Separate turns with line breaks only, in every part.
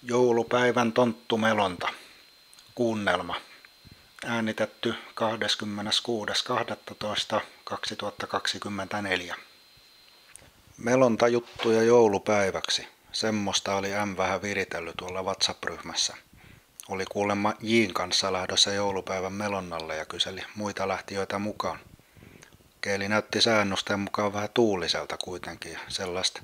Joulupäivän tonttumelonta. Kuunnelma. Äänitetty 26.12.2024. Melontajuttuja joulupäiväksi. Semmosta oli M vähän viritellyt tuolla WhatsApp-ryhmässä. Oli kuulemma Jin kanssa lähdössä joulupäivän melonnalle ja kyseli muita lähtiöitä mukaan. Keli näytti säännösten mukaan vähän tuuliselta kuitenkin ja sellaista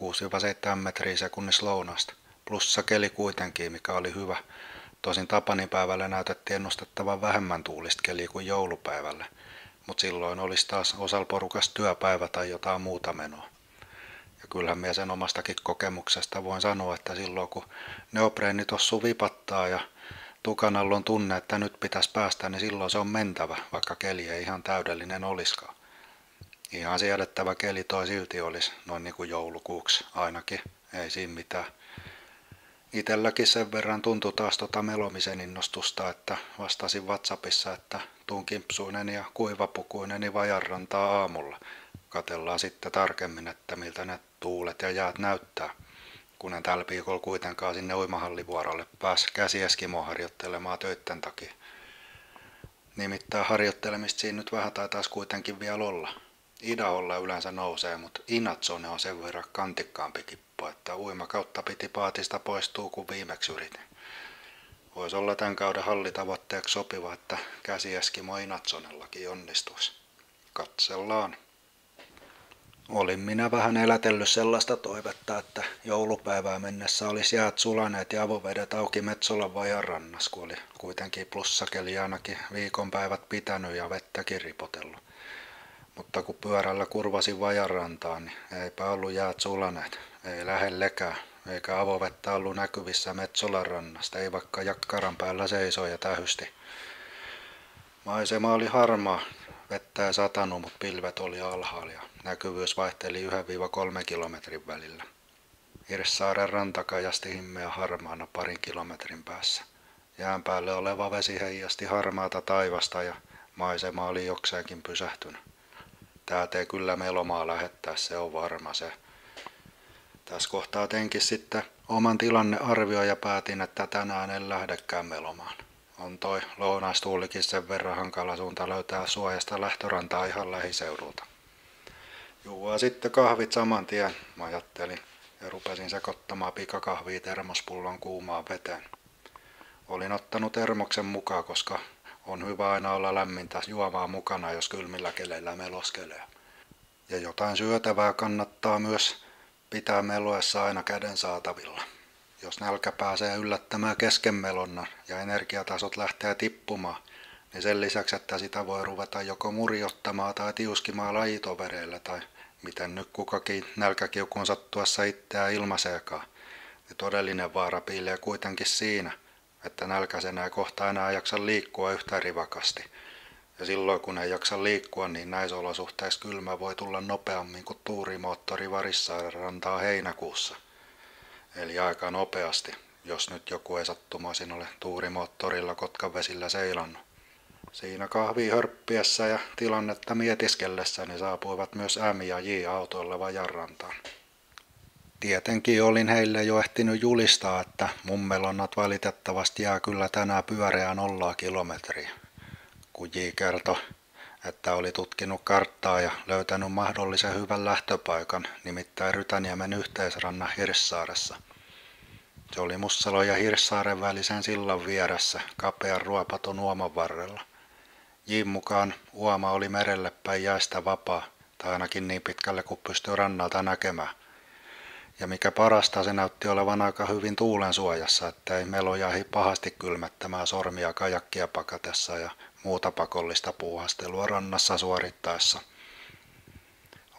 6-7 metriä sekunnissa lounasta. Plussa keli kuitenkin, mikä oli hyvä. Tosin Tapanipäivällä näytettiin ennustettavan vähemmän tuulista keliä kuin joulupäivällä, mutta silloin olisi taas osalla porukasta työpäivä tai jotain muuta menoa. Ja kyllähän minä sen omastakin kokemuksesta voin sanoa, että silloin kun neopreenit tossu vipattaa ja tukanalla on tunne, että nyt pitäisi päästä, niin silloin se on mentävä, vaikka keli ei ihan täydellinen olisikaan. Ihan siedettävä keli toi silti olisi, noin niin kuin joulukuuksi ainakin, ei siinä mitään. Itelläkin sen verran tuntui taas melomisen innostusta, että vastasin WhatsAppissa, että tuun kimpsuinen ja kuivapukuinen vajanrantaa aamulla. Katellaan sitten tarkemmin, että miltä ne tuulet ja jäät näyttää, kun en tällä viikolla kuitenkaan sinne uimahallivuorolle pääsi käsieskimoa harjoittelemaan töitten takia. Nimittäin harjoittelemista siinä nyt vähän taitaisi kuitenkin vielä olla. Idaholla yleensä nousee, mutta Inatsone on sen verran kantikkaampi kippo, että uimakautta piti paatista poistua, kun viimeksi yritin. Voisi olla tämän kauden hallitavoitteeksi sopiva, että käsieskimo Inatsonellakin onnistuisi. Katsellaan. Olin minä vähän elätellyt sellaista toivetta, että joulupäivää mennessä olisi jäät sulaneet ja avovedet auki Metsolan vajanrannassa, kun oli kuitenkin plussakeli ainakin viikonpäivät pitänyt ja vettäkin ripotellut. Mutta kun pyörällä kurvasin vajanrantaan, niin eipä ollut jäät sulaneet, ei lähellekään, eikä avovettä ollut näkyvissä Metsolan rannasta, ei vaikka jakkaran päällä seisoi ja tähysti. Maisema oli harmaa, vettä ei satanut, mutta pilvet oli alhaalla ja näkyvyys vaihteli 1-3 kilometrin välillä. Hirsaaren ranta kajasti himmeä harmaana 2 kilometrin päässä. Jään päälle oleva vesi heijasti harmaata taivasta ja maisema oli jokseenkin pysähtynyt. Tää tee kyllä melomaa lähettää, se on varma se. Tässä kohtaa teinkin sitten oman tilannearvio ja päätin, että tänään en lähdekään melomaan. On toi lounaistuulikin sen verran hankala suunta löytää suojasta lähtörantaa ihan lähiseudulta. Juua sitten kahvit saman tien, mä ajattelin, ja rupesin sekoittamaan pikakahvia termospullon kuumaan veteen. Olin ottanut termoksen mukaan, koska on hyvä aina olla lämmintä juomaa mukana, jos kylmillä keleillä meloskelee. Ja jotain syötävää kannattaa myös pitää meloessa aina käden saatavilla. Jos nälkä pääsee yllättämään kesken melonnan ja energiatasot lähtee tippumaan, niin sen lisäksi, että sitä voi ruveta joko murjottamaan tai tiuskimaan lajitovereille tai miten nyt kukakin nälkäkiukun sattuessa itseään ilmaiseekaan, niin todellinen vaara piilee kuitenkin siinä, että nälkäisenä ei kohta enää jaksa liikkua yhtä rivakasti. Ja silloin kun ei jaksa liikkua, niin näissä olosuhteissa kylmä voi tulla nopeammin kuin tuurimoottori Varissaaren rantaa heinäkuussa. Eli aika nopeasti, jos nyt joku ei sattumoisin ole tuurimoottorilla Kotkan vesillä seilannut. Siinä kahvia hörppiessä ja tilannetta mietiskellessäni saapuivat myös M ja J autoilla vajanrantaan. Tietenkin olin heille jo ehtinyt julistaa, että mun melonnat valitettavasti jää kyllä tänään pyöreään 0 kilometriä. Kun J kertoi, että oli tutkinut karttaa ja löytänyt mahdollisen hyvän lähtöpaikan, nimittäin Rytäniemen yhteisrannan Hirssaaressa. Se oli Mussalon ja Hirssaaren välisen sillan vieressä, kapean ruopaton uoman varrella. Jin mukaan uoma oli merelle päin jäästä vapaa, tai ainakin niin pitkälle kuin pystyi rannalta näkemään. Ja mikä parasta, se näytti olevan aika hyvin tuulen suojassa, ettei melo jäähi pahasti kylmättämään sormia kajakkia pakatessa ja muuta pakollista puuhastelua rannassa suorittaessa.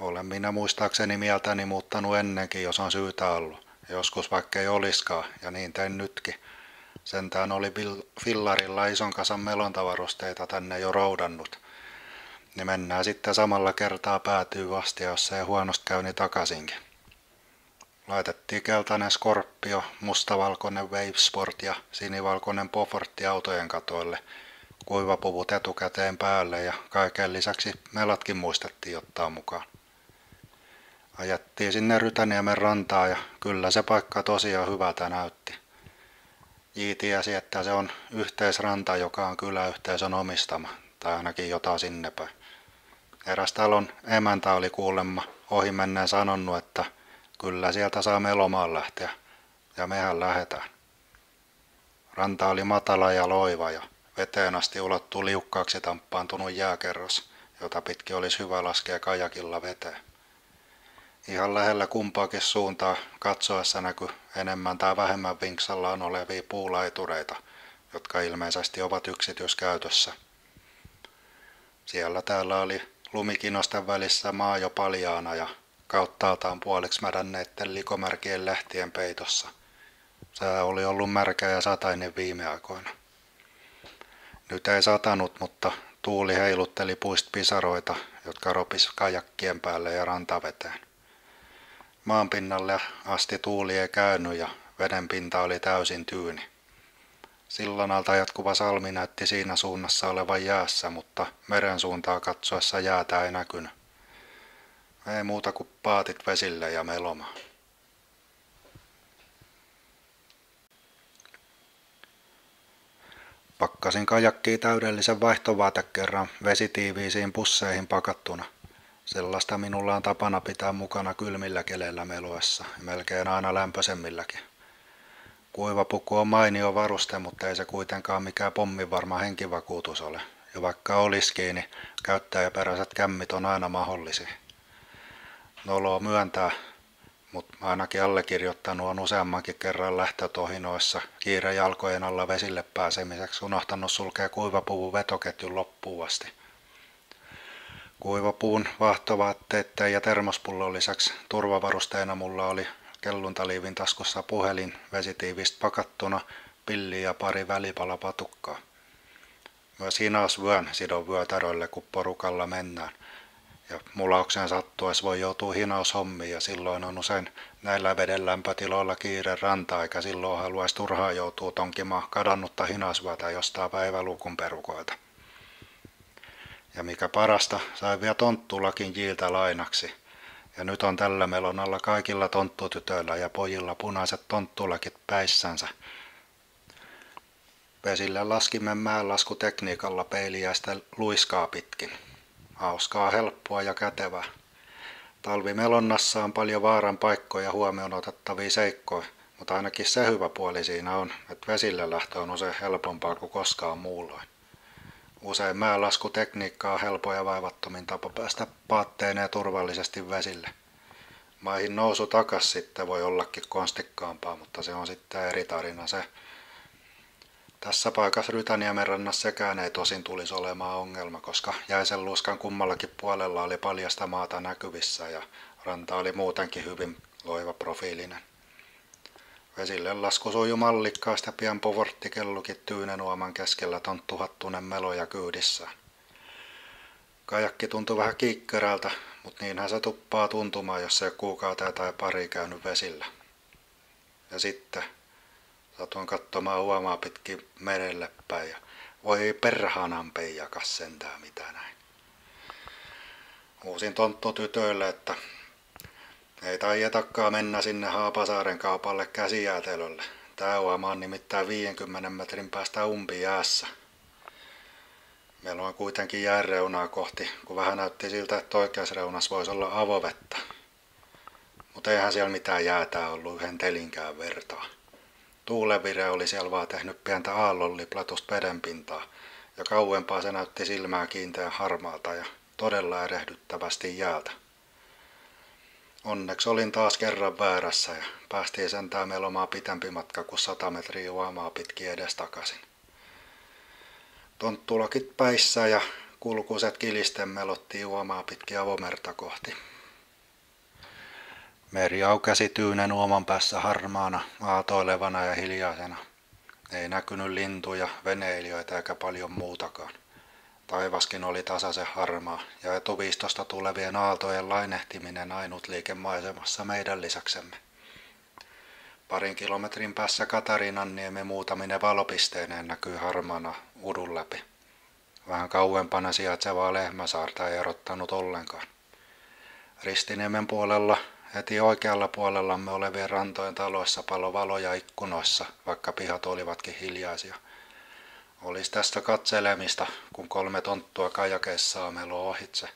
Olen minä muistaakseni mieltäni muuttanut ennenkin, jos on syytä ollut. Joskus vaikka ei oliskaan, ja niin tein nytkin. Sentään oli fillarilla ison kasan melontavarusteita tänne jo roudannut. Niin mennään sitten samalla kertaa päätyy asti, jos se ei huonosti käy, niin takaisinkin. Laitettiin keltainen Scorpio, mustavalkoinen Wavesport ja sinivalkoinen Pofortti autojen katoille, kuivapuvut etukäteen päälle ja kaiken lisäksi melatkin muistettiin ottaa mukaan. Ajettiin sinne Rytäniemen rantaan ja kyllä se paikka tosiaan hyvältä näytti. J tiesi, että se on yhteisranta, joka on kyläyhteisön omistama, tai ainakin jotain sinne päin. Eräs talon emäntä oli kuulemma ohimenneen sanonut, että kyllä sieltä saa melomaan lähteä, ja mehän lähdetään. Ranta oli matala ja loiva, ja veteen asti ulottuu liukkaaksi tamppaantunut jääkerros, jota pitkin olisi hyvä laskea kajakilla veteen. Ihan lähellä kumpaakin suuntaa katsoessa näkyi enemmän tai vähemmän vinksallaan olevia puulaitureita, jotka ilmeisesti ovat yksityiskäytössä. Siellä täällä oli lumikinosten välissä maa jo paljaana ja kauttaaltaan puoliksi mädänneiden likomärkien lehtien peitossa. Sää oli ollut märkä ja satainen viime aikoina. Nyt ei satanut, mutta tuuli heilutteli puista pisaroita, jotka ropis kajakkien päälle ja rantaveteen. Maanpinnalle asti tuuli ei käynyt ja veden pinta oli täysin tyyni. Sillan alta jatkuva salmi näytti siinä suunnassa olevan jäässä, mutta meren suuntaa katsoessa jäätä ei näkynyt. Ei muuta kuin paatit vesille ja meloma. Pakkasin kajakkiin täydellisen vaihtovaatekerran vesitiiviisiin pusseihin pakattuna. Sellaista minulla on tapana pitää mukana kylmillä keleillä meluessa ja melkein aina lämpöisemmilläkin. Kuivapuku on mainio varuste, mutta ei se kuitenkaan mikään pomminvarma henkivakuutus ole. Ja vaikka olisikin, niin käyttäjäperäiset kämmit on aina mahdollisia. Noloa myöntää, mutta ainakin allekirjoittanut on useammankin kerran lähtötohinoissa kiire jalkojen alla vesille pääsemiseksi unohtanut sulkea kuivapuvun vetoketjun loppuun asti. Kuivapuun, vaahtovaatteiden ja termospullon lisäksi turvavarusteena mulla oli kelluntaliivin taskussa puhelin vesitiivistä pakattuna, pilli ja pari välipalapatukkaa. Myös hinausvyön sidon vyötäröille, kun porukalla mennään. Ja mulauksen sattuessa voi joutua hinaushommiin ja silloin on usein näillä veden lämpötiloilla kiire ranta, eikä silloin haluaisi turhaan joutua tonkimaan kadannutta hinausvyötä jostain päiväluukun perukoilta. Ja mikä parasta, sain vielä tonttulakin Jiltä lainaksi. Ja nyt on tällä melonalla kaikilla tonttutytöillä ja pojilla punaiset tonttulakit päissänsä. Vesille laskimme mäenlaskutekniikalla peiliäistä luiskaa pitkin. Hauskaa, helppoa ja kätevää. Talvimelonnassa on paljon vaaran paikkoja huomioon otettavia seikkoja, mutta ainakin se hyvä puoli siinä on, että vesille lähtö on usein helpompaa kuin koskaan muulloin. Usein mäenlaskutekniikka on helppo ja vaivattomin tapa päästä paatteineen turvallisesti vesille. Maihin nousu takas sitten voi ollakin konstikkaampaa, mutta se on sitten eri tarina se. Tässä paikassa Rytäniemen rannassa sekään ei tosin tulisi olemaan ongelma, koska jäisen luuskan kummallakin puolella oli paljasta maata näkyvissä ja ranta oli muutenkin hyvin loivaprofiilinen. Vesille lasku sujui mallikkaasti ja pian povorttikellukin Tyynenuoman keskellä tonttuhattunen meloja kyydissä. Kajakki tuntui vähän kiikkerältä, mutta niinhän se tuppaa tuntumaan, jos ei kuukauteen tai pari käynyt vesillä. Ja sitten satuin katsomaan uomaa pitkin merelle päin ja voi perhanan peijakas sentään mitä näin. Uusin tonttutytöille, että ei taietakaan mennä sinne Haapasaaren kaupalle käsijäätelölle. Tää uoma on nimittäin 50 metrin päästä umpijäässä. Meillä on kuitenkin jääreunaa kohti, kun vähän näytti siltä, että oikeassa reunassa voisi olla avovettä. Mutta eihän siellä mitään jäätä ollut yhden telinkään vertaa. Tuulenvire oli siellä vaan tehnyt pientä aallonliplatusta vedenpintaa, ja kauempaa se näytti silmää kiinteän harmaalta ja todella erehdyttävästi jäältä. Onneksi olin taas kerran väärässä ja päästiin sentään melomaan pitempi matka kuin 100 metriä uomaa pitkin edestakaisin. Tonttulokit päissä ja kulkuiset kilisten melottiin uomaa pitkin avomerta kohti. Meri aukesi Tyynenuoman päässä harmaana, aatoilevana ja hiljaisena. Ei näkynyt lintuja, veneilijöitä eikä paljon muutakaan. Taivaskin oli tasaisen harmaa ja etuviistosta tulevien aaltojen lainehtiminen ainut liike maisemassa meidän lisäksemme. 2 kilometrin päässä Katarinanniemen muutamine valopisteineen näkyy harmaana udun läpi. Vähän kauempana sijaitsevaa Lehmäsaarta ei erottanut ollenkaan. Ristiniemen puolella heti oikealla puolellamme olevien rantojen taloissa palo valoja ikkunoissa, vaikka pihat olivatkin hiljaisia. Olisi tästä katselemista, kun 3 tonttua kajakeissa meloo ohitse,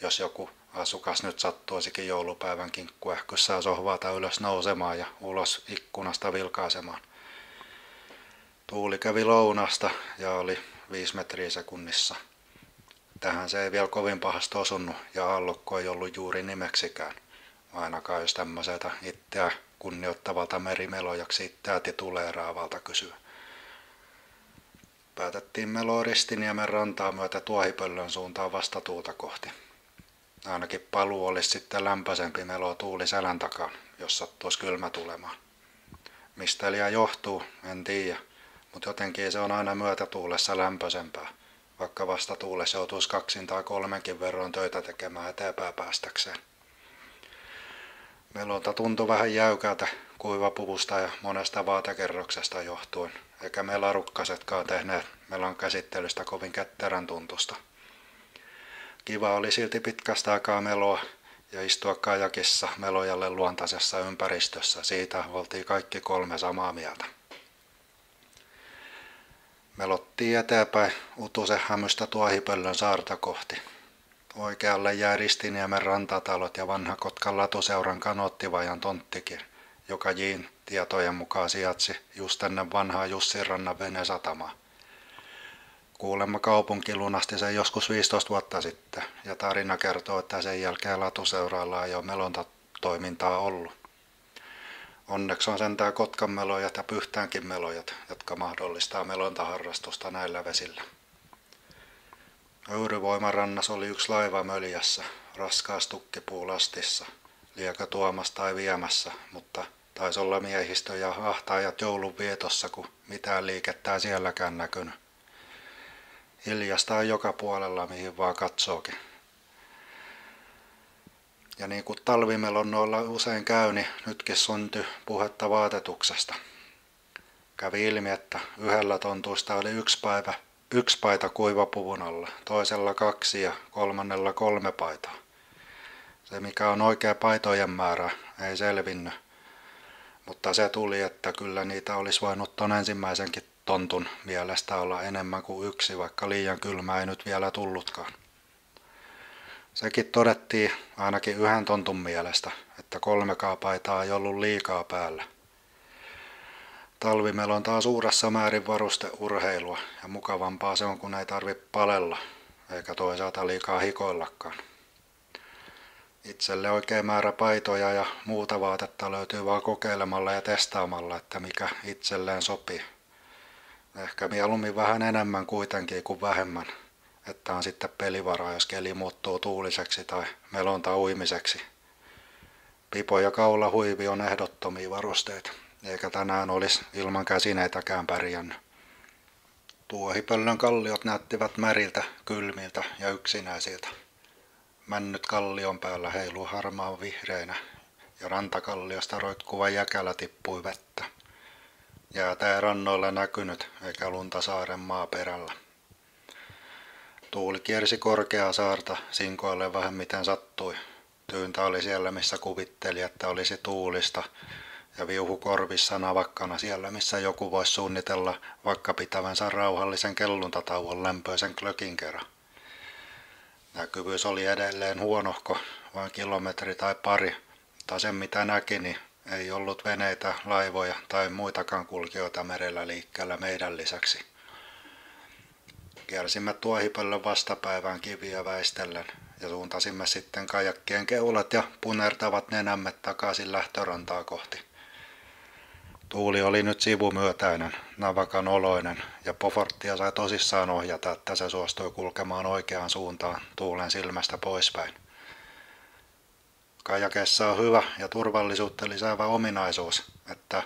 jos joku asukas nyt sattuisikin joulupäivän kinkkuähkyssään sohvata ylös nousemaan ja ulos ikkunasta vilkaisemaan. Tuuli kävi lounasta ja oli 5 metriä sekunnissa. Tähän se ei vielä kovin pahasti osunut ja aallokko ei ollut juuri nimeksikään, ainakaan jos tämmöiseltä itseä kunnioittavalta merimelojaksi itseäti tuleeraavalta kysyä. Päätettiin meloa Ristiniemen rantaa myötä Tuohipöllön suuntaan vastatuulta kohti. Ainakin paluu olisi sitten lämpöisempi melo tuuli selän takaan, jos sattuisi kylmä tulemaan. Mistä liian johtuu, en tiedä, mutta jotenkin se on aina myötätuulessa lämpöisempää, vaikka vastatuulessa joutuisi 2 tai 3 verran töitä tekemään eteenpäin päästäkseen. Melonta tuntui vähän jäykältä kuivapuvusta ja monesta vaatekerroksesta johtuen, eikä melarukkasetkaan tehneet melan käsittelystä kovin ketterän tuntusta. Kiva oli silti pitkästä aikaa meloa ja istua kajakissa melojalle luontaisessa ympäristössä. Siitä oltiin kaikki 3 samaa mieltä. Melottiin eteenpäin Utusen hämystä Tuohipöllön saarta kohti. Oikealle jäi Ristiniemen rantatalot ja vanha Kotkan latuseuran kanoottivajan tonttikin, joka Jin tietojen mukaan sijaitsi just ennen vanhaa Jussinrannan venesatamaa. Kuulemma kaupunki lunasti sen joskus 15 vuotta sitten, ja tarina kertoo, että sen jälkeen latuseuralla ei ole melontatoimintaa ollut. Onneksi on sentään Kotkan melojat ja Pyhtäänkin melojat, jotka mahdollistaa melontaharrastusta näillä vesillä. Öyryvoimarannassa oli 1 laiva möljässä, raskaas tukkipuulastissa, liekö tuomassa tai viemässä, mutta taisi olla miehistö ja ahtaajat joulun vietossa, kun mitään liikettä ei sielläkään näkynyt. Hiljasta on joka puolella, mihin vaan katsookin. Ja niin kuin talvimelonnoilla usein käy, niin nytkin syntyi puhetta vaatetuksesta. Kävi ilmi, että yhdellä tontuista oli 1 paita kuivapuvun alla, toisella 2 ja kolmannella 3 paitaa. Se mikä on oikea paitojen määrä ei selvinnyt, mutta se tuli, että kyllä niitä olisi voinut ton ensimmäisenkin tontun mielestä olla enemmän kuin 1, vaikka liian kylmä ei nyt vielä tullutkaan. Sekin todettiin ainakin 1 tontun mielestä, että 3 paitaa ei ollut liikaa päällä. Talvimelonta on suuressa määrin varusteurheilua ja mukavampaa se on, kun ei tarvitse palella eikä toisaalta liikaa hikoillakaan. Itselle oikein määrä paitoja ja muuta vaatetta löytyy vaan kokeilemalla ja testaamalla, että mikä itselleen sopii. Ehkä mieluummin vähän enemmän kuitenkin kuin vähemmän, että on sitten pelivaraa, jos keli muuttuu tuuliseksi tai melonta uimiseksi. Pipo ja kaulahuivi on ehdottomia varusteita, eikä tänään olisi ilman käsineitäkään pärjännyt. Tuohipöllön kalliot näyttivät märiltä, kylmiltä ja yksinäisiltä. Männyt kallion päällä heiluu harmaan vihreinä ja rantakalliosta roikkuva jäkälä tippui vettä. Jäätä ei rannoilla näkynyt eikä lunta saaren maaperällä. Tuuli kiersi korkeaa saarta sinkoille vähän miten sattui. Tyyntä oli siellä missä kuvitteli, että olisi tuulista ja viuhu korvissa navakkana siellä missä joku voisi suunnitella vaikka pitävänsä rauhallisen kelluntatauon lämpöisen klökin kerran. Näkyvyys oli edelleen huonohko, vain kilometri tai pari, mutta sen mitä näki, niin ei ollut veneitä, laivoja tai muitakaan kulkijoita merellä liikkeellä meidän lisäksi. Kiersimme Tuohipöllön vastapäivään kiviä väistellen ja suuntasimme sitten kajakkien keulat ja punertavat nenämme takaisin lähtörantaa kohti. Tuuli oli nyt sivumyötäinen, navakan oloinen ja Poforttia sai tosissaan ohjata, että se suostui kulkemaan oikeaan suuntaan tuulen silmästä poispäin. Kajakessa on hyvä ja turvallisuutta lisäävä ominaisuus, että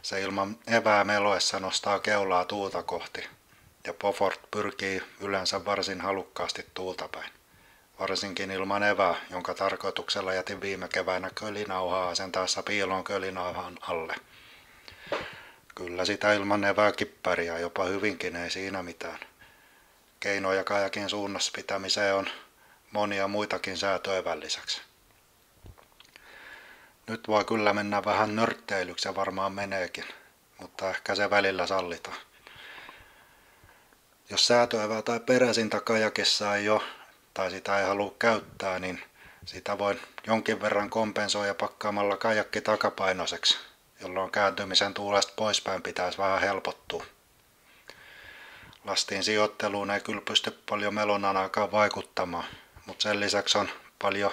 se ilman evää meloessa nostaa keulaa tuulta kohti ja Pofort pyrkii yleensä varsin halukkaasti tuulta päin. Varsinkin ilman evää, jonka tarkoituksella jätin viime keväänä kölinauhaa asentaessa piilon kölinauhan alle. Kyllä sitä ilman evääkin pärjää, jopa hyvinkin ei siinä mitään. Keinoja kajakin suunnassa pitämiseen on monia muitakin säätöevän lisäksi. Nyt voi kyllä mennä vähän nörtteilyksi ja varmaan meneekin, mutta ehkä se välillä sallitaan. Jos säätöevää tai peräsintä kajakissa ei ole tai sitä ei halua käyttää, niin sitä voi jonkin verran kompensoida pakkaamalla kajakki takapainoiseksi, jolloin kääntymisen tuulesta poispäin pitäisi vähän helpottua. Lastin sijoitteluun ei kyllä pysty paljon melonan aikaan vaikuttamaan, mutta sen lisäksi on paljon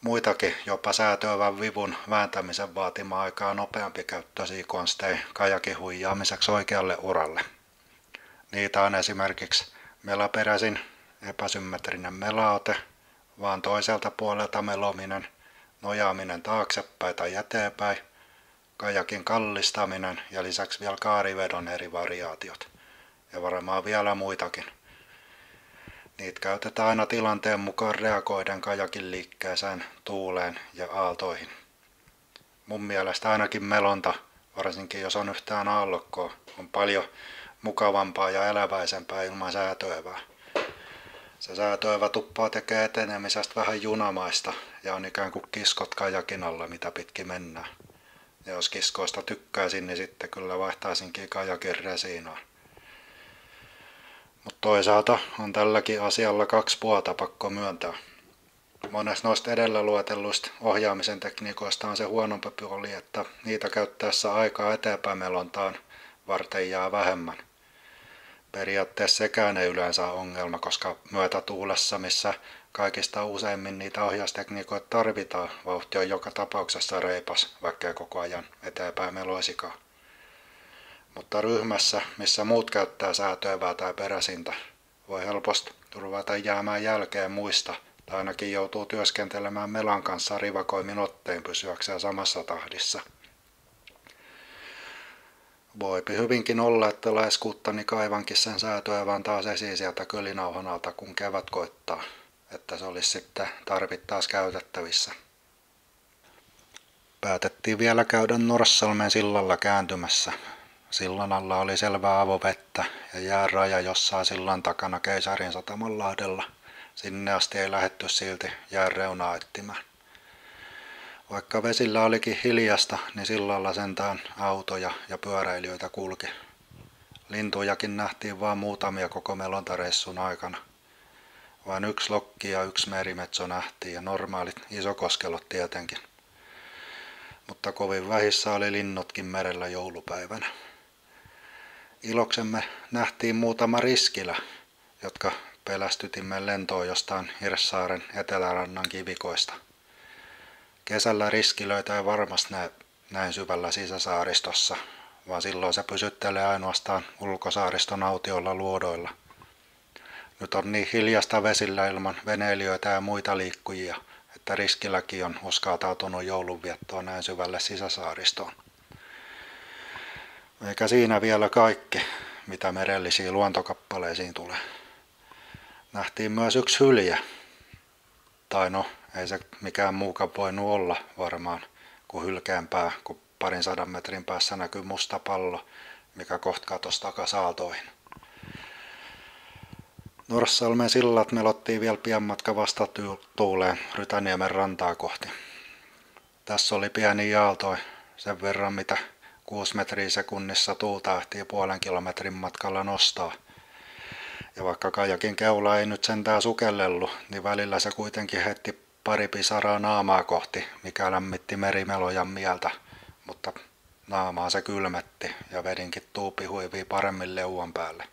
muitakin, jopa säätöövän vivun vääntämisen vaatimaan aikaa nopeampi käyttöisiä konsteja kajakin huijaamiseksi oikealle uralle. Niitä on esimerkiksi melaperäisin epäsymmetrinen melaote, vaan toiselta puolelta melominen, nojaaminen taaksepäin tai eteenpäin, kajakin kallistaminen ja lisäksi vielä kaarivedon eri variaatiot. Ja varmaan vielä muitakin. Niitä käytetään aina tilanteen mukaan reagoiden kajakin liikkeeseen, tuuleen ja aaltoihin. Mun mielestä ainakin melonta, varsinkin jos on yhtään aallokkoa, on paljon mukavampaa ja eläväisempää ilman säätöevää. Se säätöevä tuppaa tekee etenemisestä vähän junamaista ja on ikään kuin kiskot kajakin alla, mitä pitkin mennään. Ja jos kiskoista tykkäisin, niin sitten kyllä vaihtaisinkin kajakin resiinaan. Mutta toisaalta on tälläkin asialla kaksi puolta, pakko myöntää. Monessa noista edellä luetelluista ohjaamisen tekniikoista on se huonompi puoli, että niitä käyttäessä aikaa eteenpäin melontaan varten jää vähemmän. Periaatteessa sekään ei yleensä ole ongelma, koska myötätuulessa, missä kaikista useimmin niitä ohjaustekniikoita tarvitaan, vauhti on joka tapauksessa reipas, vaikka koko ajan eteenpäin meloisikaan. Mutta ryhmässä, missä muut käyttää säätöevää tai peräsintä, voi helposti ruveta jäämään jälkeen muista, tai ainakin joutuu työskentelemään melan kanssa rivakoimin ottein pysyäkseen samassa tahdissa. Voipi hyvinkin olla, että laiskuuttani kaivankin sen säätöevän taas esiin sieltä kölinauhan alta, kun kevät koittaa, että se olisi sitten tarvittaessa käytettävissä. Päätettiin vielä käydä Norssalmen sillalla kääntymässä. Sillan alla oli selvää avovettä ja jääraja jossain sillan takana Keisarin satamanlahdella. Sinne asti ei lähdetty silti jään reunaa etsimään. Vaikka vesillä olikin hiljasta, niin sillalla sentään autoja ja pyöräilijöitä kulki. Lintujakin nähtiin vain muutamia koko melontareissun aikana. Vain yksi lokki ja yksi merimetso nähtiin ja normaalit isokoskelot tietenkin. Mutta kovin vähissä oli linnutkin merellä joulupäivänä. Iloksemme nähtiin muutama riskilä, jotka pelästytimme lentoon jostain Hirsaaren etelärannan kivikoista. Kesällä riskilöitä ei varmasti näe näin syvällä sisäsaaristossa, vaan silloin se pysyttelee ainoastaan ulkosaariston autioilla luodoilla. Nyt on niin hiljasta vesillä ilman veneilijöitä ja muita liikkujia, että riskilläkin on uskaltautunut joulunviettoon näin syvälle sisäsaaristoon. Eikä siinä vielä kaikki, mitä merellisiin luontokappaleisiin tulee. Nähtiin myös yksi hylje. Tai no, ei se mikään muukaan voinut olla varmaan kuin hylkeenpää, kun 200 metrin päässä näkyy musta pallo, mikä kohta katosi takas aaltoihin. Norssalmen sillat melottiin vielä pian matka vastatuuleen Rytäniemen rantaa kohti. Tässä oli pieni aaltoi, sen verran mitä 6 metriä sekunnissa tuulta ehtii 0,5 kilometrin matkalla nostaa. Ja vaikka kajakin keula ei nyt sentään sukellellut, niin välillä se kuitenkin heitti pari pisaraa naamaa kohti, mikä lämmitti merimelojan mieltä, mutta naamaa se kylmetti ja vedinkin tuupi huivii paremmin leuan päälle.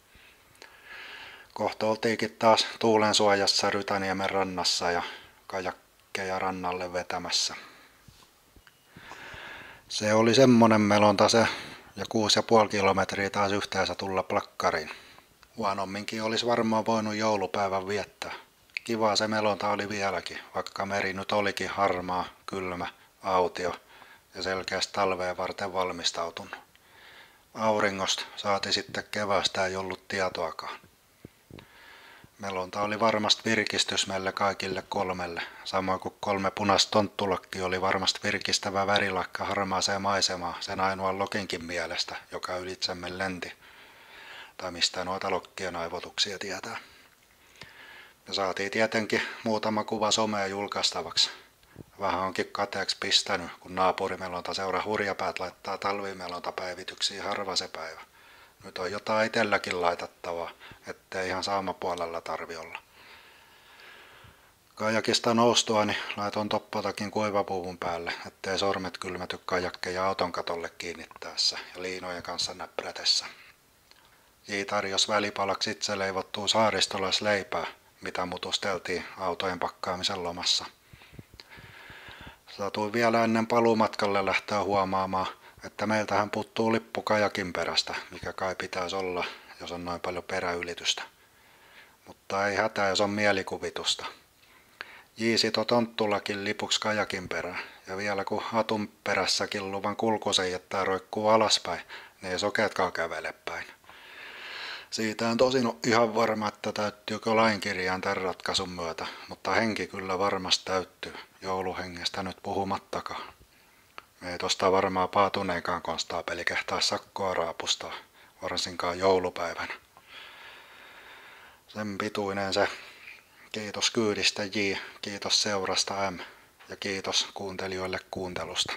Kohta oltiinkin taas tuulen suojassa Rytäniemen rannassa ja kajakkeja rannalle vetämässä. Se oli semmonen melonta se ja 6,5 kilometriä taas yhteensä tulla plakkariin. Huonomminkin olisi varmaan voinut joulupäivän viettää. Kivaa se melonta oli vieläkin, vaikka meri nyt olikin harmaa, kylmä, autio ja selkeästi talveen varten valmistautunut. Auringosta saati sitten keväästä ei ollut tietoakaan. Melonta oli varmasti virkistys meille kaikille kolmelle, samoin kuin 3 punaista tonttulokkia oli varmasti virkistävä värilakka harmaaseen maisemaan sen ainoan lokinkin mielestä, joka ylitsemme lenti. Tai mistä noita lokkien aivotuksia tietää. Me saatiin tietenkin muutama kuva someen julkaistavaksi. Vähän onkin kateeksi pistänyt, kun naapurimelontaseura Hurjapäät laittaa talvimelontapäivityksiä harva se päivä. Nyt on jotain itselläkin laitattavaa, ettei ihan saamapuolella tarvi olla. Kajakista noustuani laitoin toppotakin kuivapuvun päälle, ettei sormet kylmäty kajakkeja auton katolle kiinnittäessä ja liinojen kanssa näprätessä. J tarjosi välipalaksi itse leivottua saaristolaisleipää, mitä mutusteltiin autojen pakkaamisen lomassa. Satuin vielä ennen paluumatkalle lähteä huomaamaan, että meiltähän puuttuu lippu kajakin perästä, mikä kai pitäisi olla, jos on noin paljon peräylitystä. Mutta ei hätää, jos on mielikuvitusta. J sitoi tonttulakin lipuksi kajakin perään, ja vielä kun hatun perässäkin luvan kulkusen jättää roikkuu alaspäin, niin ei sokeetkaan kävele päin. Siitä en tosin ole ihan varma, että täyttyykö lainkirjaan tämän ratkaisun myötä, mutta henki kyllä varmasti täyttyy, jouluhengestä nyt puhumattakaan. Me ei tosta varmaan paatuneenkaan konstaapeli kehtaa sakkoa raapustaa, varsinkaan joulupäivänä. Sen pituinen se. Kiitos kyydistä J, kiitos seurasta M ja kiitos kuuntelijoille kuuntelusta.